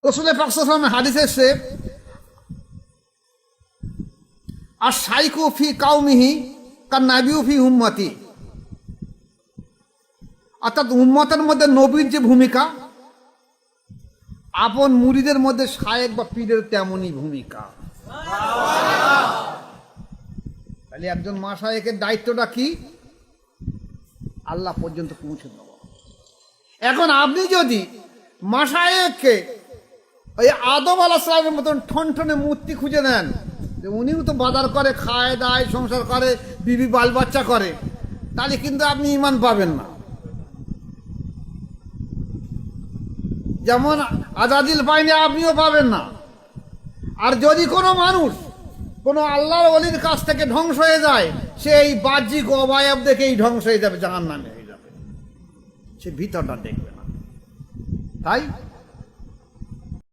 রাসূল পাক সাল্লাল্লাহু আলাইহি ওয়াসাল্লাম হাদিসে এসেছে, আর শাইখু ফি কাউমিহি কান নাবিয়্যু ফি উম্মতি, অর্থাৎ উম্মতের মধ্যে নবীর যে ভূমিকা, আপন মুরিদের মধ্যে শায়েখ বা পীরের তেমনই ভূমিকা। তাহলে একজন মাশায়েখের দায়িত্বটা কি? আল্লাহ পর্যন্ত পৌঁছে দেওয়া। এখন আপনি যদি মাশায়েখকে ওই আদম আলাইহিস সালামের মতন ঠনঠনে মূর্তি খুঁজে নেন, যে উনিও তো বাজার করে, খায় দায়, সংসার করে, বিবি বাল বাচ্চা করে, তাহলে কিন্তু আপনি ঈমান পাবেন না। যেমন আজাদিল পাইনি, আপনিও পাবেন না। আর যদি কোনো মানুষ কোনো আল্লাহর ওলির কাছ থেকে ধ্বংস হয়ে যায়, সে এই বাহ্যিক অবয়ব দেখেই ধ্বংস হয়ে যাবে, জাহান্নামে হয়ে যাবে, সে ভিতরটা দেখবে না। তাই